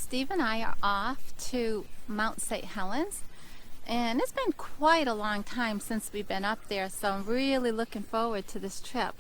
Steve and I are off to Mount Saint Helens, and it's been quite a long time since we've been up there, so I'm really looking forward to this trip.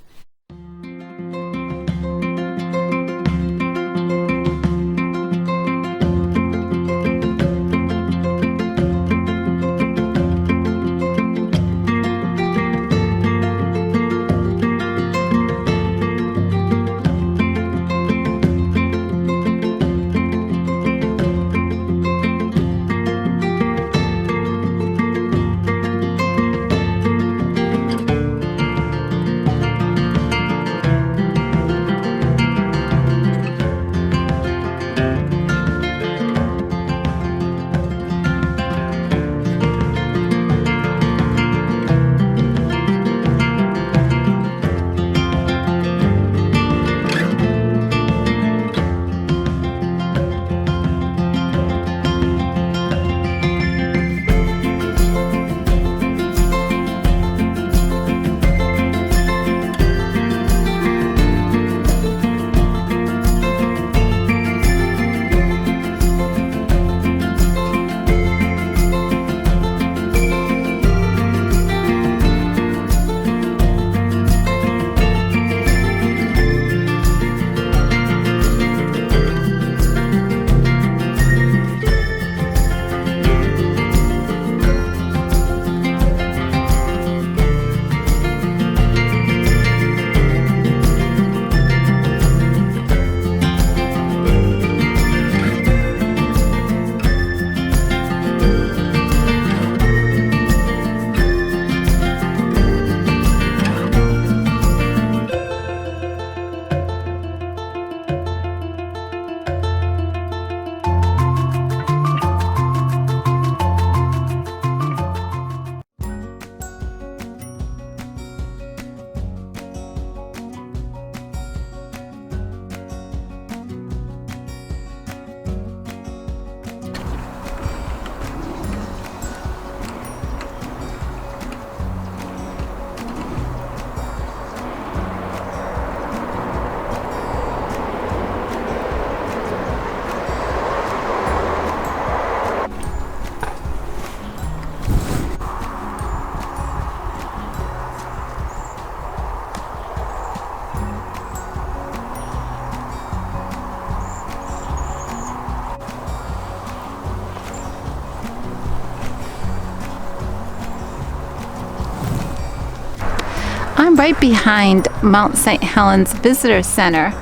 I'm right behind Mount Saint Helens Visitor Center,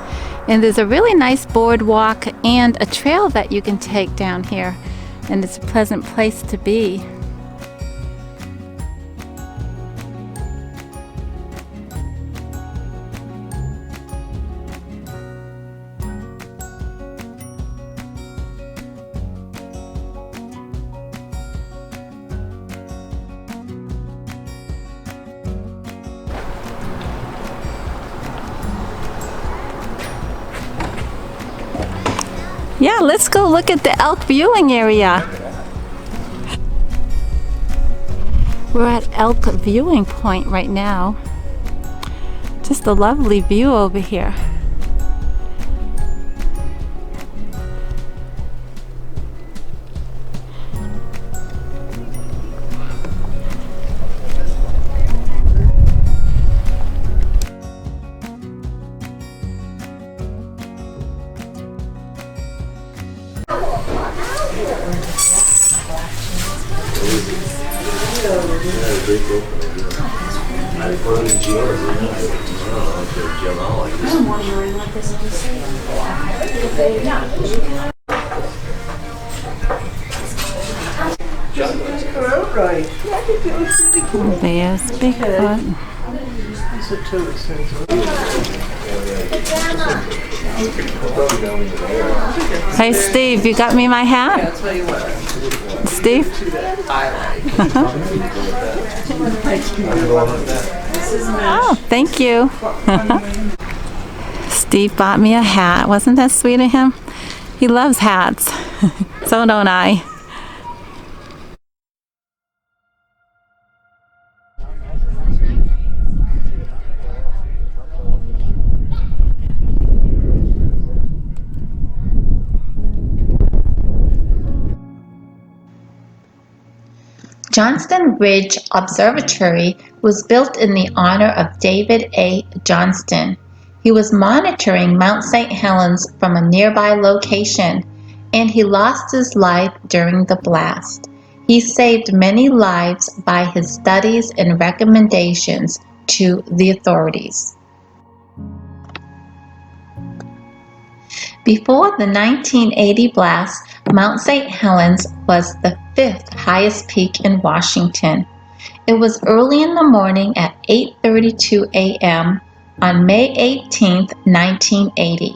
and there's a really nice boardwalk and a trail that you can take down here, and it's a pleasant place to be. Yeah, let's go look at the elk viewing area. We're at Elk Viewing Point right now. Just a lovely view over here. There's Bigfoot. Hey Steve, you got me my hat? I'll tell you what. Steve? Oh, thank you. Steve bought me a hat. Wasn't that sweet of him? He loves hats. So don't I. Johnston Ridge Observatory was built in the honor of David A. Johnston. He was monitoring Mount Saint Helens from a nearby location, and he lost his life during the blast. He saved many lives by his studies and recommendations to the authorities. Before the 1980 blast, Mount Saint Helens was the fifth highest peak in Washington. It was early in the morning at 8:32 a.m. on May 18, 1980.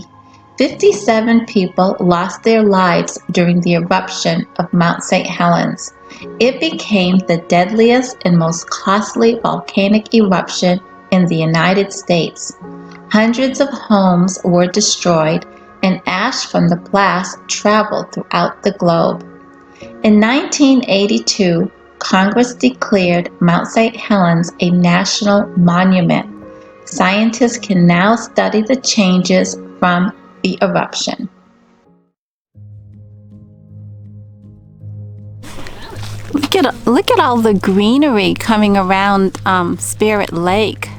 57 people lost their lives during the eruption of Mount Saint Helens. It became the deadliest and most costly volcanic eruption in the United States. Hundreds of homes were destroyed, and ash from the blast traveled throughout the globe. In 1982, Congress declared Mount Saint Helens a national monument. Scientists can now study the changes from the eruption. Look at all the greenery coming around Spirit Lake.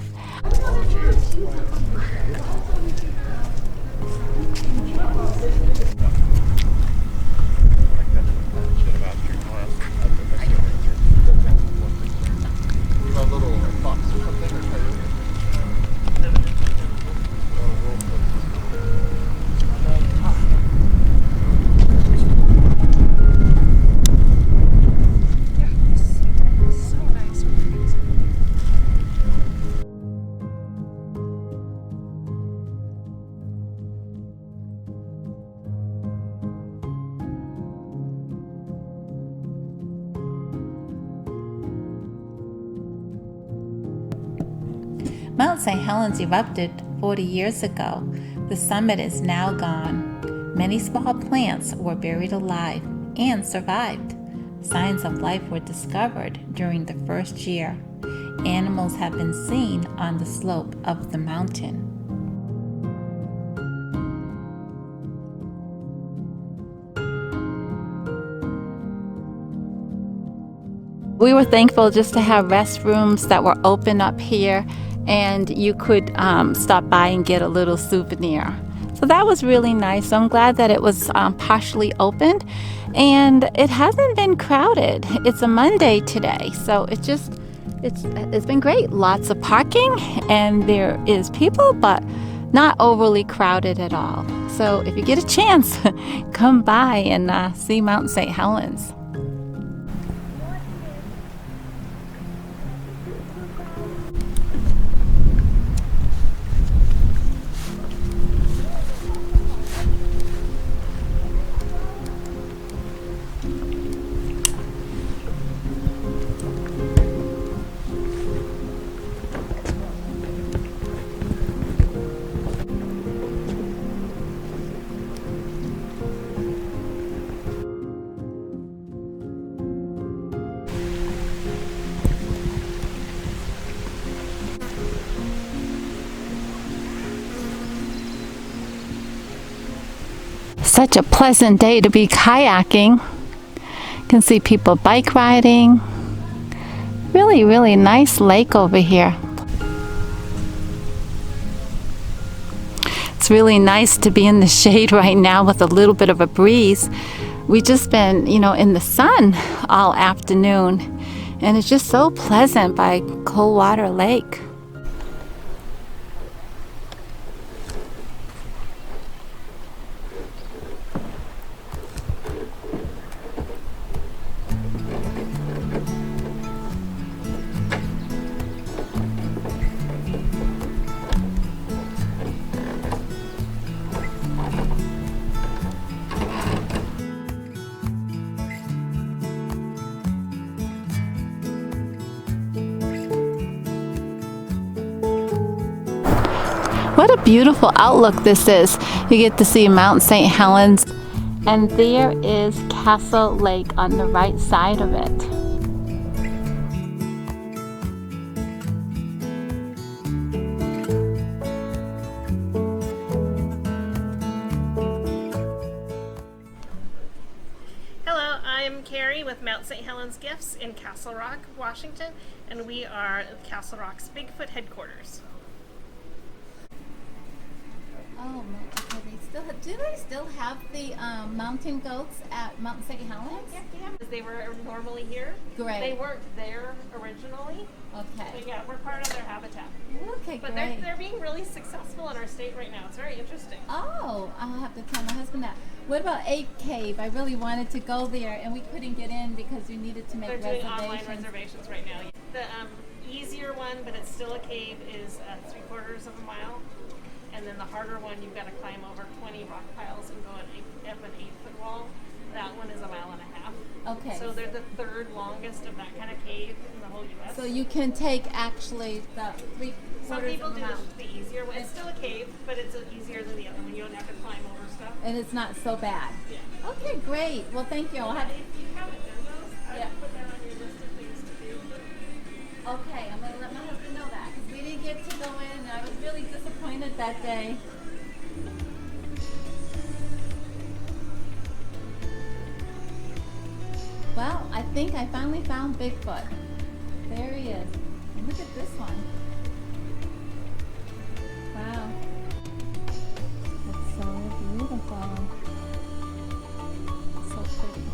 Mount Saint Helens erupted 40 years ago. The summit is now gone. Many small plants were buried alive and survived. Signs of life were discovered during the first year. Animals have been seen on the slope of the mountain. We were thankful just to have restrooms that were open up here, and you could stop by and get a little souvenir. So that was really nice. So I'm glad that it was partially opened, and it hasn't been crowded. It's a Monday today, so it's been great. Lots of parking, and there is people, but not overly crowded at all. So if you get a chance, come by and see Mount Saint Helens. Such a pleasant day to be kayaking. You can see people bike riding. Really, really nice lake over here. It's really nice to be in the shade right now with a little bit of a breeze. We've just been, in the sun all afternoon, and it's just so pleasant by Coldwater Lake. What a beautiful outlook this is. You get to see Mount Saint Helens, and there is Castle Lake on the right side of it. Hello, I'm Carrie Natalie with Mount Saint Helens Gifts in Castle Rock, Washington, and we are Castle Rock's Bigfoot headquarters. Oh, okay. Do they still have the mountain goats at Mount Saint Helens? Yeah. They were normally here. Great. They weren't there originally. Okay. But yeah, we're part of their habitat. Okay, But great. they're being really successful in our state right now. It's very interesting. Oh, I'll have to tell my husband that. What about Ape Cave? I really wanted to go there, and we couldn't get in because you needed to make They're doing reservations. online reservations right now. The easier one, but it's still a cave, is 3/4 of a mile. And then the harder one, you've got to climb over 20 rock piles and go up an 8-foot wall. That one is 1.5 miles. Okay. So they're the third longest of that kind of cave in the whole U.S. So you can take actually the Some 3/4 people of a do mile. the easier one. It's still a cave, but it's easier than the other one. You don't have to climb over stuff. And it's not so bad. Yeah. Okay, great. Well, thank you. I'll have. If you haven't done those, I Yeah. would put that on your list of things to do. Okay, I'm gonna let my husband know that because we didn't get to go in. And I was really disappointed that day. Well, I think I finally found Bigfoot. There he is. And look at this one. Wow. That's so beautiful. So pretty.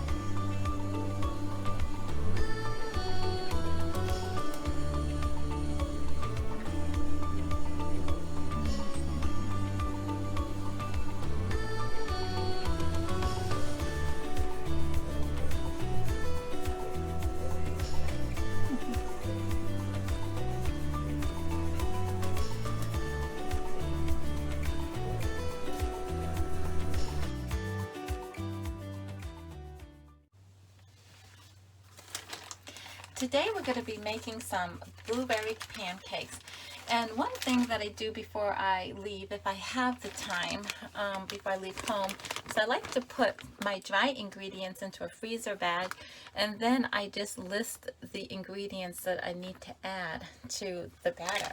Today we're going to be making some blueberry pancakes. And one thing that I do before I leave, if I have the time, before I leave home, is I like to put my dry ingredients into a freezer bag, and then I just list the ingredients that I need to add to the batter.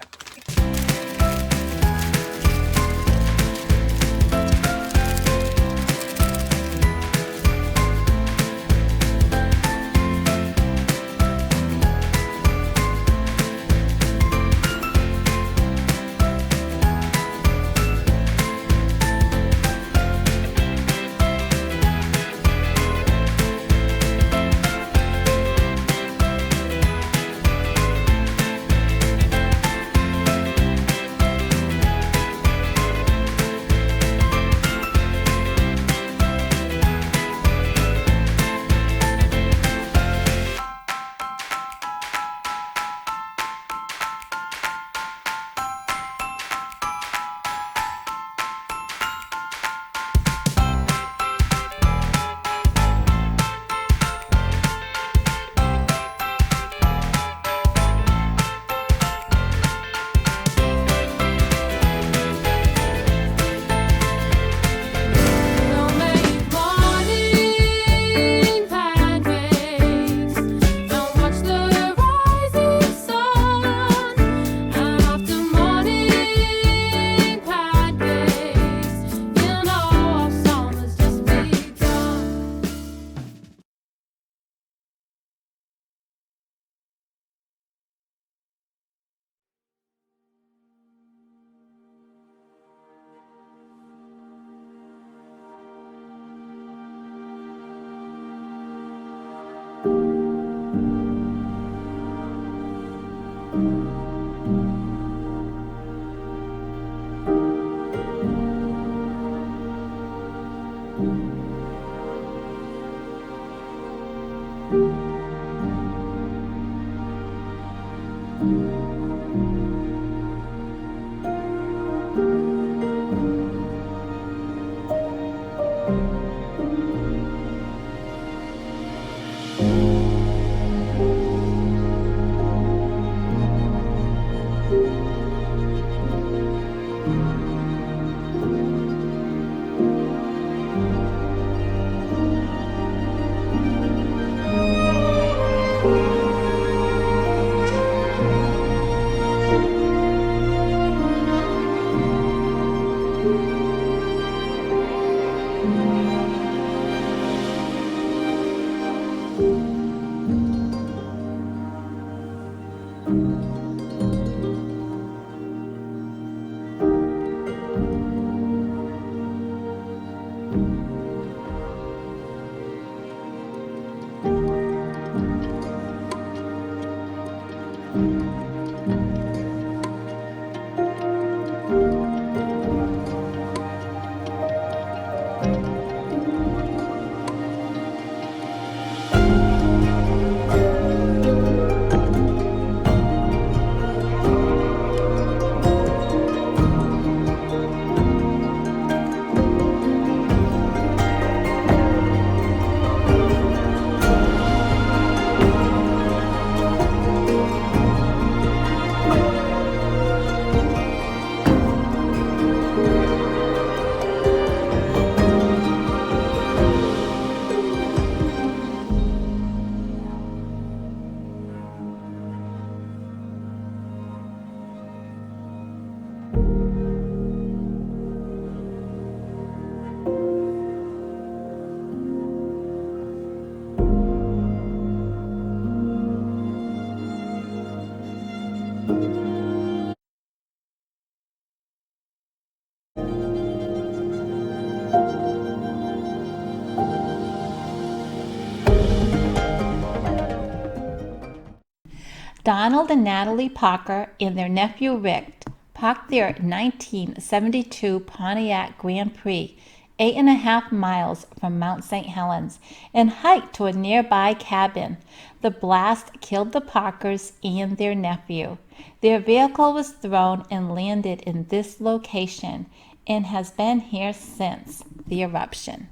Donald and Natalie Parker and their nephew Rick parked their 1972 Pontiac Grand Prix 8.5 miles from Mount Saint Helens and hiked to a nearby cabin. The blast killed the Parkers and their nephew. Their vehicle was thrown and landed in this location and has been here since the eruption.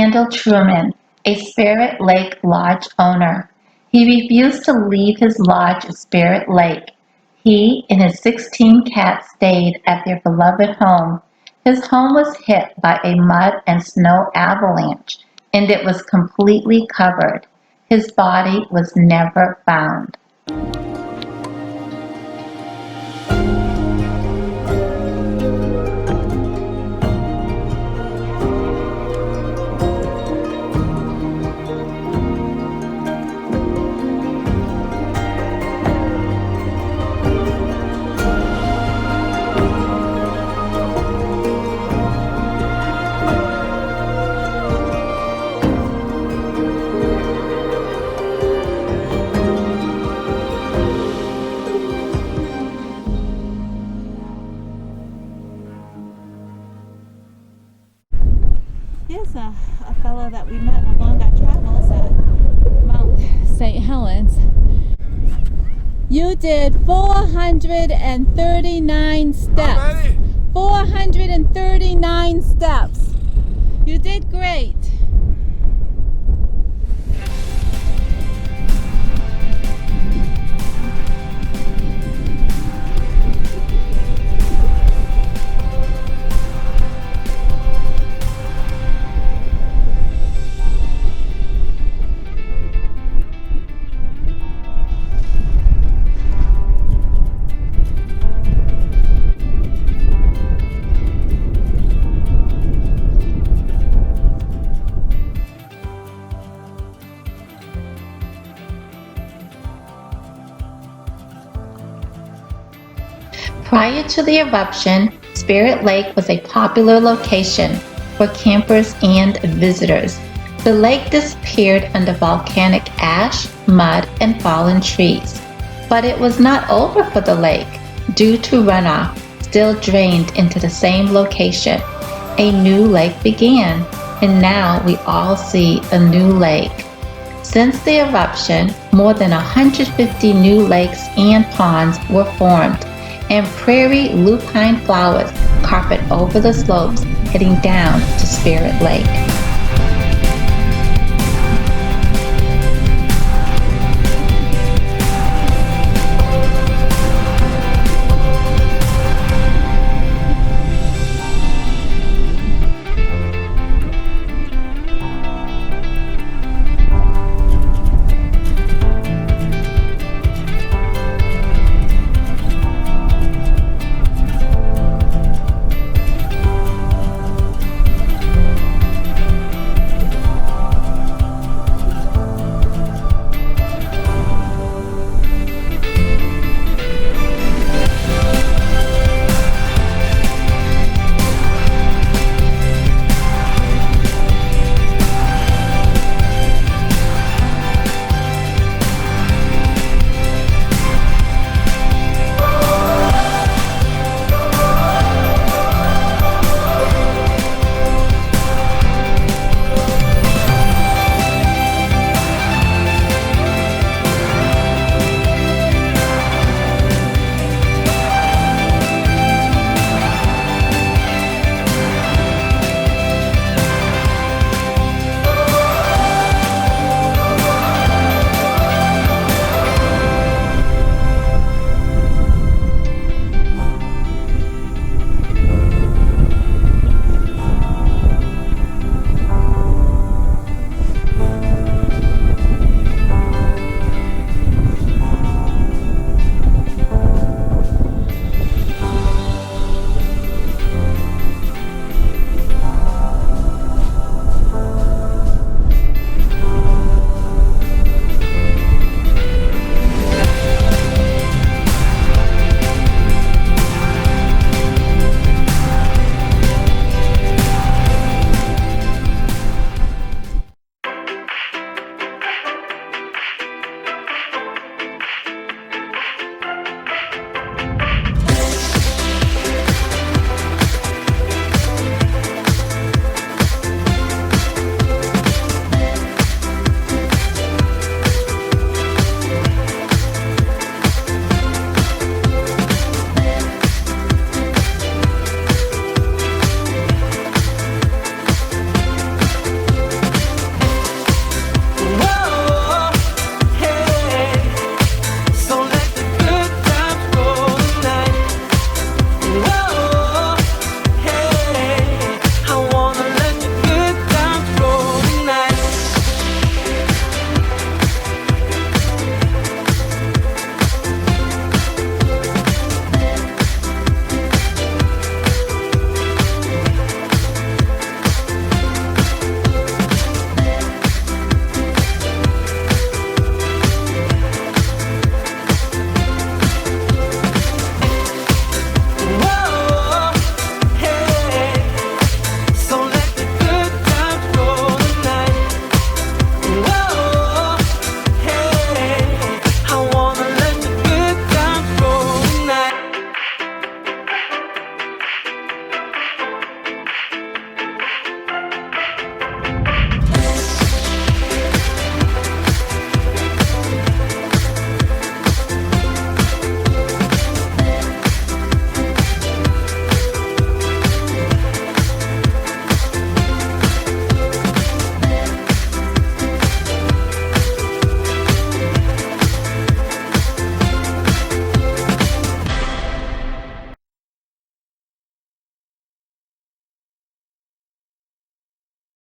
Randall Truman, a Spirit Lake Lodge owner. He refused to leave his lodge at Spirit Lake. He and his 16 cats stayed at their beloved home. His home was hit by a mud and snow avalanche, and it was completely covered. His body was never found. Here's a fellow that we met along our travels at Mount Saint Helens. You did 439 steps. 439 steps. You did great. Prior to the eruption, Spirit Lake was a popular location for campers and visitors. The lake disappeared under volcanic ash, mud, and fallen trees. But it was not over for the lake. Due to runoff, still drained into the same location, a new lake began, and now we all see a new lake. Since the eruption, more than 150 new lakes and ponds were formed, and prairie lupine flowers carpet over the slopes heading down to Spirit Lake.